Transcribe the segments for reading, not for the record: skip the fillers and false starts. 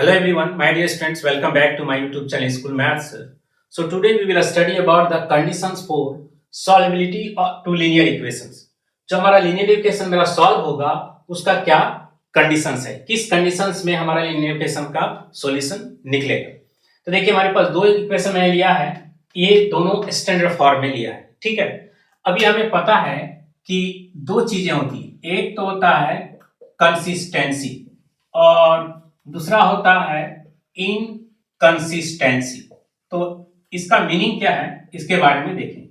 Hello everyone, my dear students, welcome back to my YouTube channel School Maths. So today we will study about the conditions for solubility to linear equations. जो हमारा linear equation मेरा solve होगा उसका क्या conditions है, किस conditions में हमारा linear equation का solution निकलेगा। तो देखिए हमारे पास दो equation मैंने लिया है, ये दोनों standard form में लिया है, ठीक है। अभी हमें पता है कि दो चीजें होती है, एक तो होता है कंसिस्टेंसी और दूसरा होता है इनकंसिस्टेंसी। तो इसका मीनिंग क्या है इसके बारे में देखें।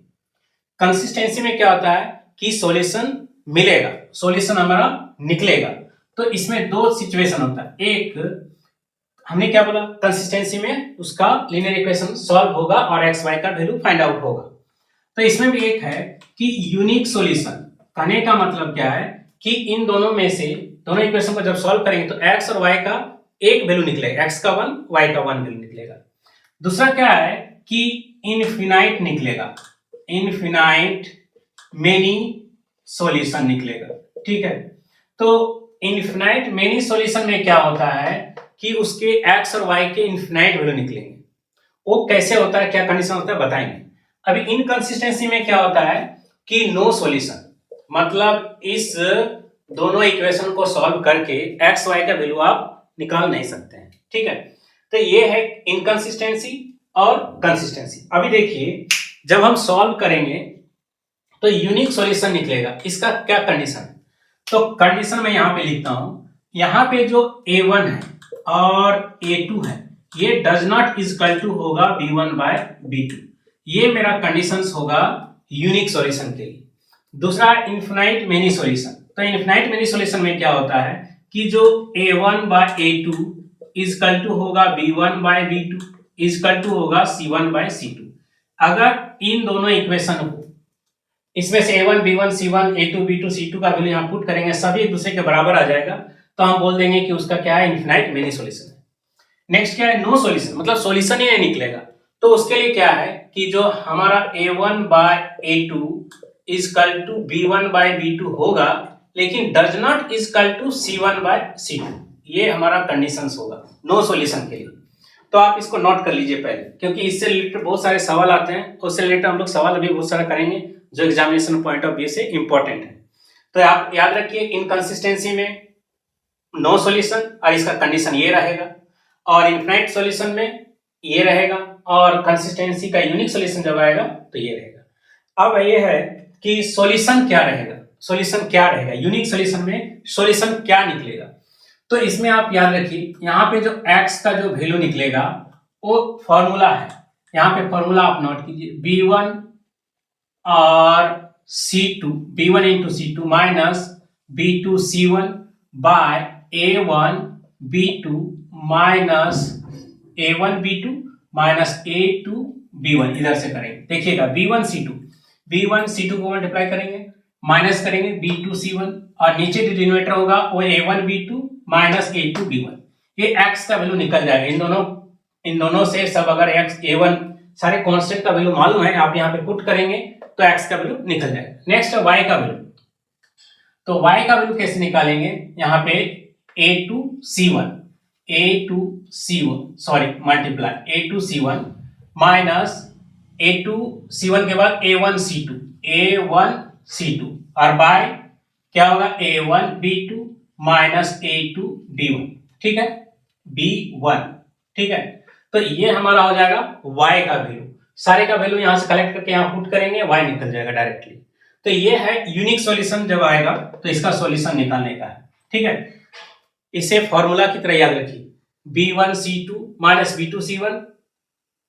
कंसिस्टेंसी में क्या होता है कि सॉल्यूशन मिलेगा, सॉल्यूशन हमारा निकलेगा। तो इसमें दो सिचुएशन होता है, एक हमने क्या बोला, कंसिस्टेंसी में उसका लीनियर इक्वेशन सॉल्व होगा और एक्स वाई का वैल्यू फाइंड आउट होगा। तो इसमें भी एक है कि यूनिक सॉल्यूशन। कहने का मतलब क्या है कि इन दोनों में से दोनों इक्वेशन को जब सॉल्व करेंगे तो एक्स और वाई का एक वैल्यू निकलेगा, एक्स का 1 वाई का 1 वैल्यू निकलेगा। दूसरा क्या है कि इनफिनाइट निकलेगा, इनफिनाइट मेनी सॉल्यूशन निकलेगा, ठीक है। तो इनफिनाइट मेनी सॉल्यूशन में क्या होता है कि उसके एक्स और वाई के इनफिनाइट वैल्यू निकलेंगे। वो कैसे होता है, क्या कंडीशन होता है बताएंगे। अभी इनकंसिस्टेंसी में क्या होता है कि नो सॉल्यूशन, मतलब इस दोनों इक्वेशन को सॉल्व करके एक्स वाई का वैल्यू आप निकाल नहीं सकते हैं, ठीक है। तो ये है इनकंसिस्टेंसी और कंसिस्टेंसी। अभी देखिए जब हम सॉल्व करेंगे तो यूनिक सॉल्यूशन निकलेगा, इसका क्या कंडीशन है। तो कंडीशन मैं यहां पे लिखता हूं, यहां पे जो a1 है और a2 है ये डज नॉट इक्वल टू होगा b1 बाय b2, ये मेरा कंडीशंस होगा यूनिक सॉल्यूशन के लिए। दूसरा इनफिनाइट मेनी सॉल्यूशन। तो इनफिनाइट मेनी सॉल्यूशन में क्या होता है कि जो a1 by a2 equal to होगा b1 by b2 equal to होगा c1 बाय c2। अगर इन दोनों इक्वेशन को इसमें से a1 b1 c1 a2 b2 c2 का वैल्यू यहां पुट करेंगे, सभी एक दूसरे के बराबर आ जाएगा, तो हम बोल देंगे कि उसका क्या है, इनफिनाइट मेनी सॉल्यूशन है। नेक्स्ट क्या है, नो सॉल्यूशन, मतलब सॉल्यूशन ही नहीं निकलेगा। तो उसके लिए क्या है कि जो हमारा a1 by a2 equal to b1 by b2 होगा, लेकिन does not equal to c1 by c2, ये हमारा कंडीशंस होगा नो सॉल्यूशन के लिए। तो आप इसको नोट कर लीजिए पहले, क्योंकि इससे रिलेटेड बहुत सारे सवाल आते हैं, उससे रिलेटेड हम लोग सवाल अभी बहुत सारा करेंगे जो एग्जामिनेशन पॉइंट ऑफ व्यू से इंपॉर्टेंट है। तो आप याद रखिए इनकंसिस्टेंसी में नो सॉल्यूशन और इसका कंडीशन ये रहेगा, और इनफिनाइट सॉल्यूशन में ये रहेगा, और कंसिस्टेंसी का यूनिक सॉल्यूशन जब आएगा तो ये रहेगा। अब ये है कि सॉल्यूशन क्या रहेगा, सॉल्यूशन क्या रहेगा, यूनिक सॉल्यूशन में सॉल्यूशन क्या निकलेगा। तो इसमें आप याद रखिए यहाँ पे जो x का जो वैल्यू निकलेगा वो फॉर्मूला है, यहाँ पे फॉर्मूला आप नोट कीजिए, b1 और c2, b1 into c2 minus b2 c1 by a1 b2 minus a1 b2 minus a2 b1, इधर से करेंगे। देखिएगा b1 c2 को मल्टीप्लाई करेंगे, माइनस करेंगे b2 c1, और नीचे जो डिनोमिनेटर होगा वो a1 b2 minus a2 b1, ये x का वैल्यू निकल जाएगा। इन दोनों से सब अगर x a1 सारे कांस्टेंट का वैल्यू मालूम है, आप यहाँ पे पुट करेंगे तो x का वैल्यू निकल जाएगा। नेक्स्ट है y का वैल्यू। तो y का वैल्यू कैसे निकालेंगे, यहाँ पे a2 c1 sorry multiply a2 c1 minus a2 c1 के बाद a1 c2 और बाय क्या होगा a1 b2 minus a2 b1, ठीक है, b1, ठीक है। तो ये हमारा हो जाएगा y का वैल्यू, सारे का वैल्यू यहां से कलेक्ट करके यहां पुट करेंगे, y निकल जाएगा डायरेक्टली। तो ये है यूनिक सॉल्यूशन, जब आएगा तो इसका सॉल्यूशन निकालने का है, ठीक है। इसे फॉर्मूला की तरह याद रखिए, b1 c2 minus b2 c1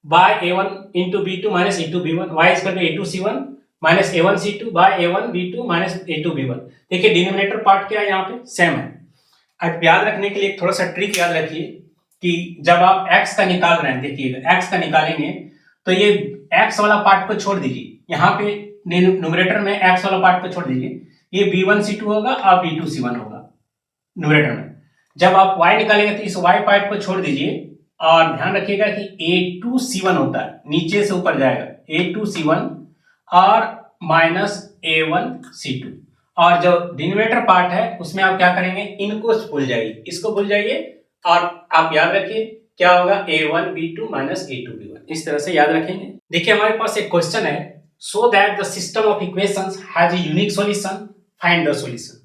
by a1 into b2 minus a2 b1, y is करके a2 c1 minus a1 c2 bye a1 b2 minus a2 b1। देखिए डिनोमिनेटर पार्ट क्या है, यहाँ पे सेम है। अब याद रखने के लिए थोड़ा सा ट्रिक याद रखिए कि जब आप x का निकाल रहे हैं, देखिएगा x का निकालेंगे तो ये x वाला पार्ट को छोड़ दीजिए, यहाँ पे न्यूमरेटर में x वाला पार्ट को छोड़ दीजिए, ये b1 c2 होगा और b2 c1 होगा न्यूमरेटर में। जब आप y निकालेंगे तो इस y पार्ट को छोड़ दीजिए, और ध्यान रखिएगा कि a2 c1 होता है, नीचे से ऊपर जाएगा a2 c1 और माइनस a1 c2, और जो डिनोमिनेटर पार्ट है उसमें आप क्या करेंगे, इनको भूल जाइए, इसको भूल जाइए, और आप याद रखिए क्या होगा, a1 b2 minus a2 b1, इस तरह से याद रखेंगे। देखिए हमारे पास एक क्वेश्चन है, so that the system of equations has a unique solution, find the solution.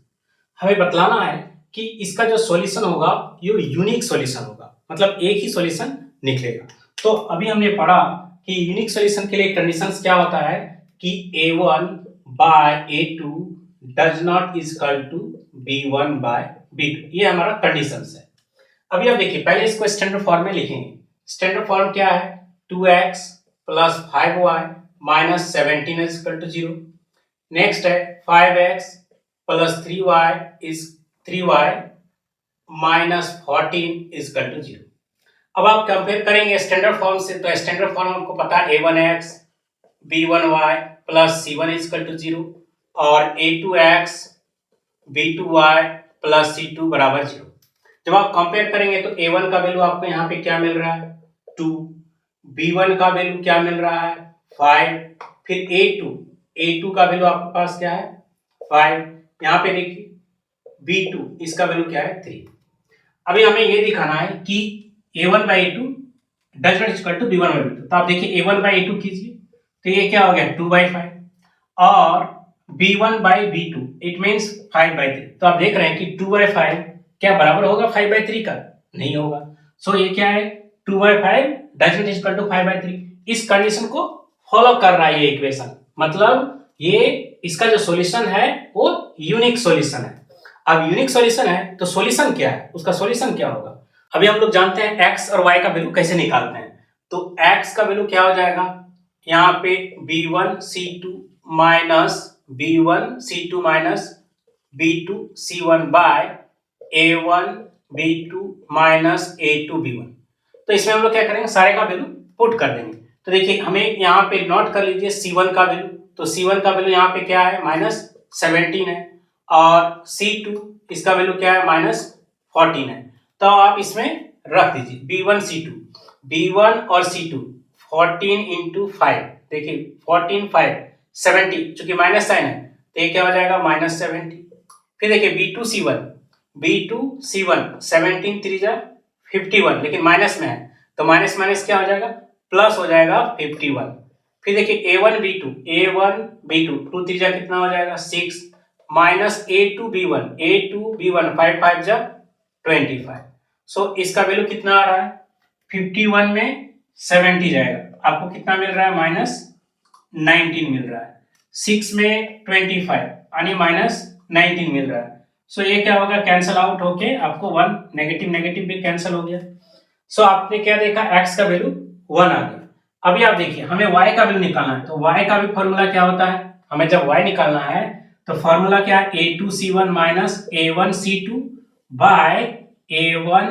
हमें बतलाना है कि इसका जो सॉल्यूशन होगा ये यूनिक सॉल्यूशन होगा, मतलब एक ही सॉल्यूशन निकलेगा। तो अभी हमने पढ़ा कि यूनिक सॉल्यूशन के लिए कंडीशंस क्या होता है कि a1 by a2 does not equal to b1 by b2, ये हमारा कंडीशंस है। अभी आप देखिए पहले इसको स्टैंडर्ड फॉर्म में लिखेंगे। स्टैंडर्ड फॉर्म क्या है, 2x plus 5y minus 17 is equal to 0। Next है 5x plus 3y is 3y minus 14 is equal to 0। अब आप कंपेयर करेंगे स्टैंडर्ड फॉर्म से, तो स्टैंडर्ड फॉर्म आपको पता है a1x b1y plus c1 is equal to 0 और a2x b2y प्लस c2 बराबर 0। जब आप कंपेयर करेंगे तो a1 का वैल्यू आपको यहाँ पे क्या मिल रहा है 2, b1 का वैल्यू क्या मिल रहा है 5, फिर a2 का वैल्यू आपके पास क्या है 5, यहाँ पे देखिए b2 इसका वैल्यू क्या है 3। अभी हमें ये दिखाना है कि a1 by a2 does not equal to b1 by b2। तो आप देखिए a1 बाई a2 कीजिए तो ये क्या हो गया 2/5 और b1 by b2 it means 5/3। तो आप देख रहे हैं कि 2/5 क्या बराबर होगा 5/3 का, नहीं होगा। सो ये क्या है 2/5 डज नॉट इक्वल टू 5/3। इस कंडीशन को फॉलो कर रहा है ये इक्वेशन, मतलब ये इसका जो सॉल्यूशन है वो यूनिक सॉल्यूशन है। अब यूनिक सॉल्यूशन है तो सॉल्यूशन क्या है, उसका सॉल्यूशन क्या होगा। अभी हम लोग जानते हैं x और y का वैल्यू कैसे निकालते हैं। तो x का वैल्यू क्या हो जाएगा, यहाँ पे b1c2 minus b1c2 minus b2c1 bye a1 b2 minus a2 b1। तो इसमें हम लोग क्या करेंगे, सारे का वैल्यू पुट कर देंगे। तो देखिए हमें यहाँ पे नोट कर लीजिए c1 का वैल्यू, तो c1 का वैल्यू यहाँ पे क्या है -17 है और c2 इसका वैल्यू क्या है -14 है। तो आप इसमें रख दीजिए b1 और c2 14 इंटू 5, देखिए 14 5 70, चूंकि माइनस साइन है तो ये क्या हो जाएगा -70। फिर देखिए b2c1 17 3 जा 51, लेकिन माइनस में है तो माइनस माइनस क्या हो जाएगा प्लस हो जाएगा 51। फिर देखिए a1 b2 2 3 जा कितना हो जाएगा 6 माइनस a2 b1 5 5 जा 25। सो इसका वैल्यू कितना आ रहा है 51 में 70 जाएगा, आपको कितना मिल रहा है -19 मिल रहा है। 6 में 25 यानी -19 मिल रहा है। सो ये क्या होगा कैंसल आउट होके आपको 1 नेगेटिव नेगेटिव भी कैंसिल हो गया। सो आपने क्या देखा x का वैल्यू 1 आ गया। अभी आप देखिए हमें y का वैल्यू निकालना है, तो y का भी फॉर्मूला क्या होता है, हमें जब y निकालना है तो फॉर्मूला क्या है a2c1 minus a1c2 bye a1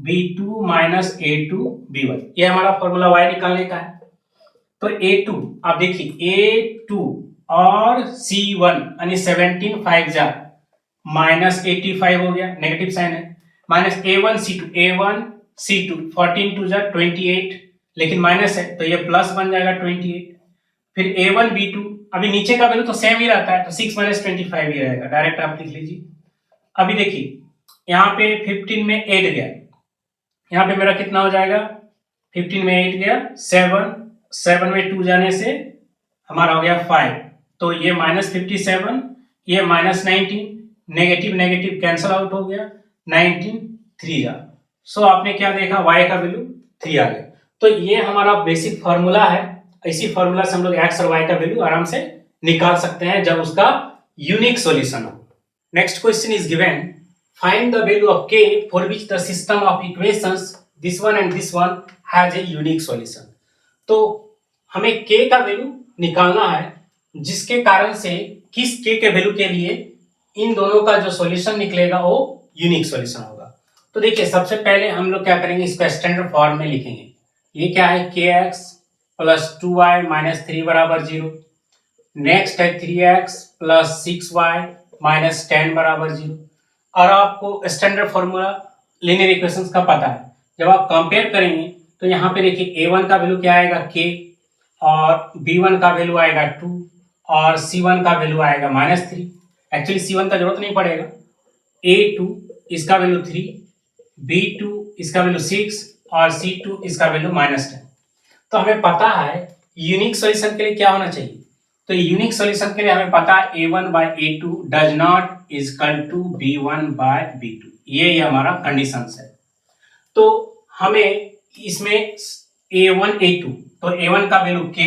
b2 minus a2 b1, ये हमारा फॉर्मूला y निकालने का है। तो a2 आप देखिए a2 और c1 यानी 17 5 जा -85 हो गया, नेगेटिव साइन है, माइनस a1c2 14 2 जा 28, लेकिन माइनस है तो ये प्लस बन जाएगा 28। फिर a1 b2, अभी नीचे का वैल्यू तो सेम ही रहता है तो 6 - 25 ही रहेगा, डायरेक्ट आप लिख लीजिए। अभी देखिए यहाँ पे 15 में 8 गया, यहाँ पे मेरा कितना हो जाएगा 15 में 8 गया 7 में 2 जाने से हमारा हो गया 5, तो ये -57, ये -19, नेगेटिव नेगेटिव कैंसल आउट हो गया 19 3 जा। सो आपने क्या देखा y का वैल्यू 3 आ गया। तो ये हमारा बेसिक फार्मूला है, इसी फार्मूला से हम लोग x और y का वैल्यू आराम से निकाल सकते हैं जब उसका यूनिक सॉल्यूशन हो। Next question is given, find the value of k for which the system of equations this one and this one has a unique solution. तो हमें k का वैल्यू निकालना है जिसके कारण से किस k के वैल्यू के लिए इन दोनों का जो सॉल्यूशन निकलेगा वो यूनिक सॉल्यूशन होगा। तो देखिए सबसे पहले हम लोग क्या करेंगे, इसको स्टैंडर्ड फॉर्म में लिखेंगे। ये क्या है kx प्लस 2y माइनस 3 बराबर 0। नेक्स्ट है 3x प्लस 6y माइनस 10 बराबर 0। और आपको स्टैंडर्ड फॉर्मूला लीनियर इक्वेशंस का पता है, जब आप कंपेयर करेंगे तो यहाँ पे देखिए a1 का वैल्यू क्या आएगा k और b1 का वैल्यू आएगा 2 और c1 का वैल्यू आएगा -3। एक्चुअली c1 का जरूरत नहीं पड़ेगा, a2 इसका वैल्यू 3, B2 इसका वैल्यू 6 और C2 इसका वैल्यू -10। तो हमें पता है यूनिक सॉल्यूशन के लिए क्या होना चाहिए। तो यूनिक सॉल्यूशन के लिए हमें पता है A1 by A2 does not equal to B1 by B2। ये हमारा कंडीशन है। तो हमें इसमें A1 A2, तो A1 का वैल्यू K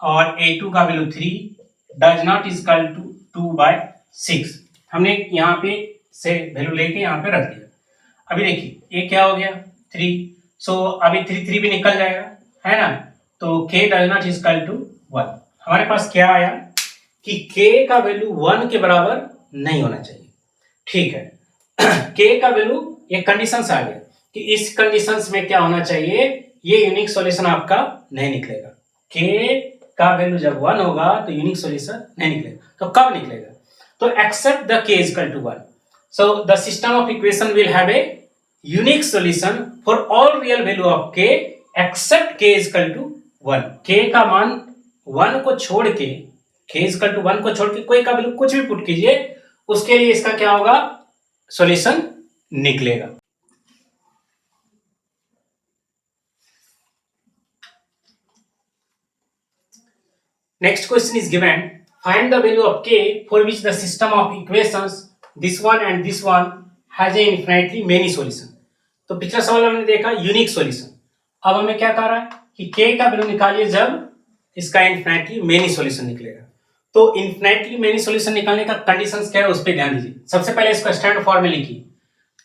और A2 का value 3 does not equal to 2/6 हमने यहाँ पे से वैल्यू लेके यहाँ पे रख दिया। अभी देखिए ये क्या हो गया 3, सो अभी 3 भी निकल जाएगा, है ना। तो k does not equal to 1। हमारे पास क्या आया कि k का वैल्यू 1 के बराबर नहीं होना चाहिए, ठीक है। k का वैल्यू एक कंडीशन से आ गया कि इस कंडीशन में क्या होना चाहिए, ये यूनिक सॉल्यूशन आपका नहीं निकलेगा। k का वैल्यू जब 1 होगा तो यूनिक सॉल्यूशन नहीं निकलेगा। तो कब निकलेगा, तो except the k equal to 1, so the system of equation will have a unique solution for all real value of k except k is equal to 1। k का मान 1 को छोड़ के, k is equal to 1 को छोड़ के कोई का वैल्यू कुछ भी पुट कीजिए, उसके लिए इसका क्या होगा, सॉल्यूशन निकलेगा। Next question is given, find the value of k for which the system of equations this one and this one has a infinitely many solution। तो पिछला सवाल हमने देखा यूनिक सॉल्यूशन, अब हमें क्या कह रहा है कि k का वैल्यू निकालिए जब इसका इन्फिनिटली मेनी सॉल्यूशन निकलेगा। तो इन्फिनिटली मेनी सॉल्यूशन निकालने का कंडीशंस क्या है उस पर ध्यान दीजिए। सबसे पहले इसको स्टैंडर्ड फॉर्म में लिखिए,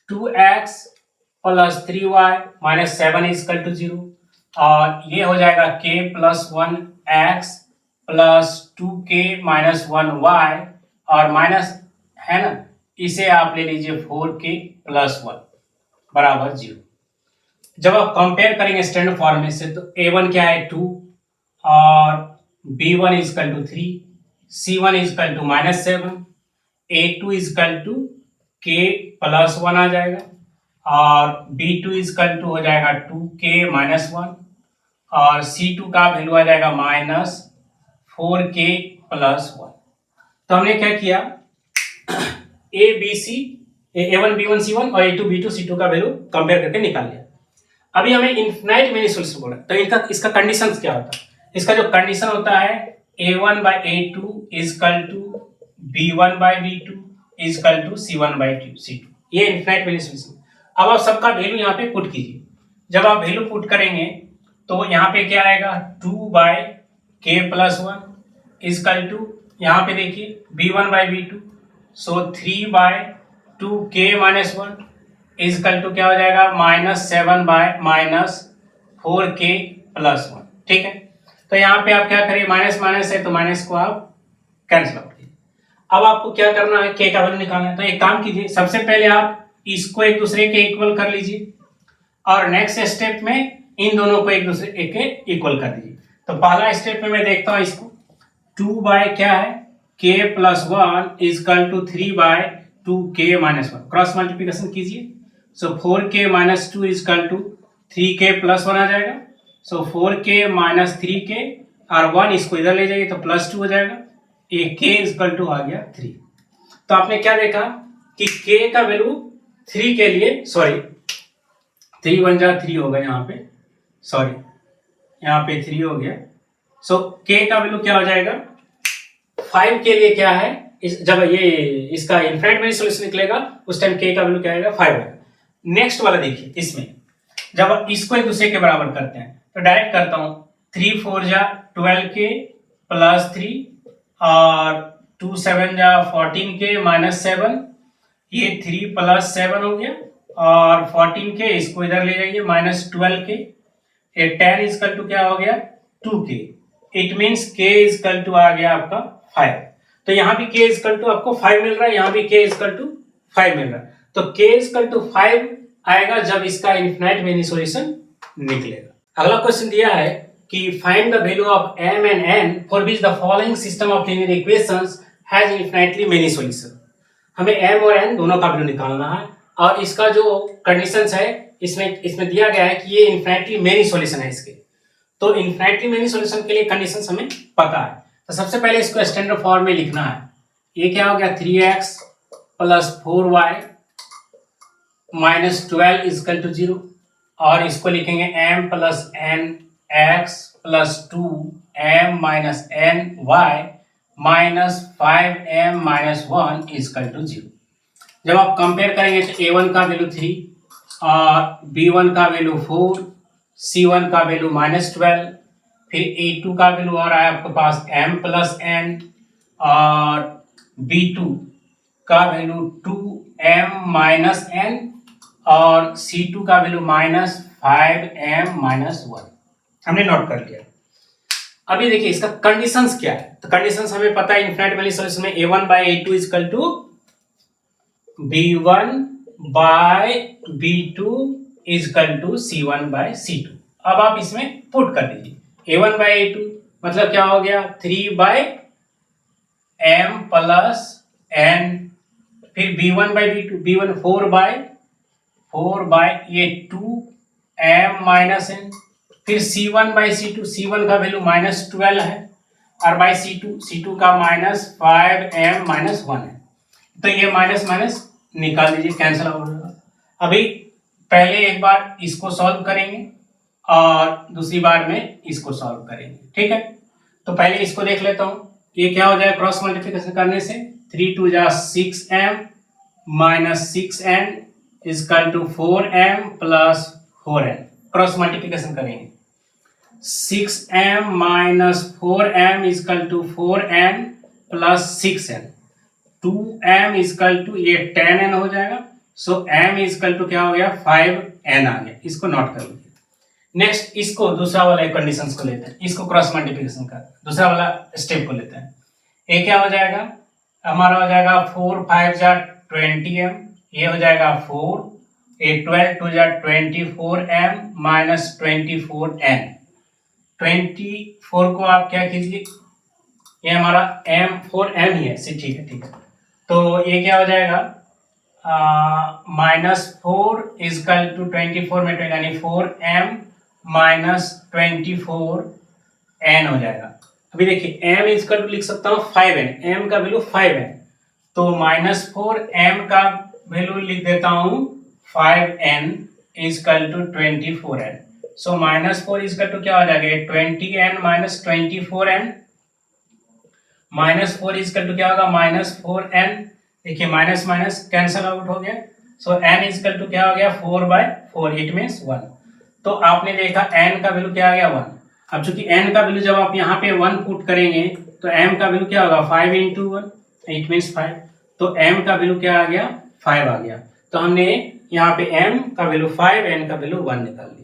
2x + 3y - 7 = 0, और ये हो जाएगा k + 1x + 2k - 1y, और माइनस है ना, इसे आप ले लीजिए 4k + 1 बराबर 0। जब आप कंपेयर करेंगे स्टैंडर्ड फॉर्म में से, तो a1 क्या है 2 और b1 = 3, c1 = -7, a2 = k + 1 आ जाएगा, और b2 = हो जाएगा 2k - 1, और c2 का वैल्यू आ जाएगा -4k + 1। तो हमने क्या किया, A B C a1 b1 c1 और a2 b2 c2 का वैल्यू कंपेयर करके निकाल लिया। अभी हमें इनफिनाइट मेनी सॉल्यूशन बोला, तो इसका कंडीशंस क्या होता है, इसका जो कंडीशन होता है a1 by a2 = b1 by b2 = c1 by c2, ये इनफिनाइट मेनी सॉल्यूशन। अब आप सबका वैल्यू यहाँ पे पुट कीजिए। जब आप वैल्यू पुट करेंगे तो यहाँ पे क्या आएगा, 2/k + 1 = यहाँ पे देखिए b1 by b2, so 3/2k - 1 क्या हो जाएगा, -7/-4k + 1, ठीक है। तो यहाँ पे आप क्या करिए, माइनस माइनस है तो माइनस को आप कैंसिल आउट कीजिए। अब आपको क्या करना है, k का वैल्यू निकालना है। तो एक काम कीजिए, सबसे पहले आप इसको एक दूसरे के इक्वल कर लीजिए, और नेक्स्ट स्टेप में इन दोनों को एक दूसरे के इक्वल कर दीजिए। तो पहला स्टेप में मैं देखता हूँ इसको, 2 क्या है, k + 1 = 3/2k - 1, क्रॉस मल्टीप्लिकेशन कीजिए। सो 4k - 2 = 3k + 1 आ जाएगा। सो 4k - 3k और 1 इसको इधर ले जाइए तो +2 हो जाएगा, ये k = आ गया 3। तो आपने क्या देखा कि k का वैल्यू 3 के लिए, सॉरी 3 × 3 होगा यहाँ पे, सॉरी यहाँ पे 3 हो गया। सो k का वैल्यू क्या हो जाएगा, 5 के लिए क्या है, जब ये इसका इनफिनिट मेनी सॉल्यूशन निकलेगा उस टाइम k का वैल्यू क्या आएगा, 5 आएगा। नेक्स्ट वाला देखिए, इसमें जब आप इसको एक दूसरे के बराबर करते हैं तो डायरेक्ट करता हूं, 3 × 4 = 12k + 3 और 2 × 7 = 14k - 7, ये 3 + 7 हो गया, और 14k इसको इधर ले जाइए -12k, ये 10 = क्या हो गया 2k। इट मीन्स k = आ गया आपका 5। तो यहाँ भी k = आपको 5 मिल रहा है, यहाँ भी k = 5 मिल रहा है। तो k = 5 आएगा जब इसका इनफिनिट मेनी सॉल्यूशन निकलेगा। अगला क्वेश्चन दिया है कि find the value of m and n for which the following system of linear equations has infinitely many solution. हमें m और n दोनों का वैल्यू निकालना है, और इसका जो कंडीशंस है इसमें दिया गया है कि ये इनफिनिटली मेनी सॉल्यूशन है इसके। तो इनफिनिटली मेनी सॉल्यूशन के लिए कंडीशंस हमें पता है। तो सबसे पहले इसको स्टैंडर्ड फॉर्म में लिखना है। ये क्या हो गया, 3x + 4y minus 12 is equal to 0, और इसको लिखेंगे m plus n x plus 2m minus n y minus 5m minus 1 is equal to 0। जब आप कंपेयर करेंगे तो a1 का वैल्यू 3 और b1 का वैल्यू 4, c1 का वैल्यू माइनस 12, फिर a2 का वैल्यू और आया आपके पास m प्लस एन, और b2 का वैल्यू 2m माइनस एन, और c2 का वैल्यू माइनस 5m माइनस 1। हमने नोट कर लिया। अभी देखिए इसका कंडीशंस क्या है। तो कंडीशंस हमें पता है इनफिनिट वाली सॉल्यूशन में a1 by a2 equal to b1 by b2 equal to c1 by c2। अब आप इसमें पुट कर दीजिए a1 बाय a2 मतलब क्या हो गया 3 बाय m प्लस n, फिर b1 by b2 b1 4 bye ये 2m माइनस n, फिर c1 बाय c2 c1 का वैल्यू माइनस 12 है, और बाय c2 का माइनस 5m माइनस 1 है। तो ये माइनस माइनस निकाल दीजिए, कैंसिल आउट होगा। अभी पहले एक बार इसको सॉल्व करेंगे और दूसरी बार में इसको सॉल्व करेंगे, ठीक है। तो पहले इसको देख लेता हूं, ये क्या हो जाए क्रॉस मल्टीप्लिकेशन करने से 3 2 जा 6m minus 6n is equal to 4m plus 4n। Cross multiplication करेंगे 6m minus 4m is equal to 4n plus 6n, 2m is equal to ये 10n हो जाएगा। सो m इजकल टू क्या हो गया 5n आ गया। इसको नोट कर लीजिए। नेक्स्ट इसको दूसरा वाला कंडीशंस को लेते हैं, इसको क्रॉस मल्टीप्लिकेशन का दूसरा वाला स्टेप को लेते हैं। ये क्या हो जाएगा हमारा हो जाएगा 4 5 जा 20m, ये हो जाएगा 4, ये 12 2 जा 24m माइनस 24n। 24 को आप क्या कीजिए, ये हमारा m 4m ही है, ठीक है ठीक है। तो ये क्या हो जाएगा माइनस 4 इजकल टू 24 में 20 यानी 4m माइनस 24n हो जाएगा। अभी देखिए m इजकल टू लिख सकता हूँ 5n, m का वैल्यू 5n, तो माइनस 4m का वैल्यू लिख देता हूँ 5n is equal to 24n। So minus 4 is equal to क्या हो जाएगा 20n minus 24n, minus 4 is equal to क्या होगा माइनस 4n। देखिए माइनस माइनस कैंसिल आउट हो गया। सो n इजकल टू क्या हो गया 4/4, इट मीन्स 1। तो आपने देखा n का वैल्यू क्या आ गया 1। अब चूंकि n का वैल्यू जब आप यहाँ पे 1 पुट करेंगे तो m का वैल्यू क्या होगा 5 into 1, इट मीन्स 5। तो m का वैल्यू क्या आ गया 5 आ गया। तो हमने यहाँ पे m का वैल्यू 5, n का वैल्यू 1 निकाल दिया।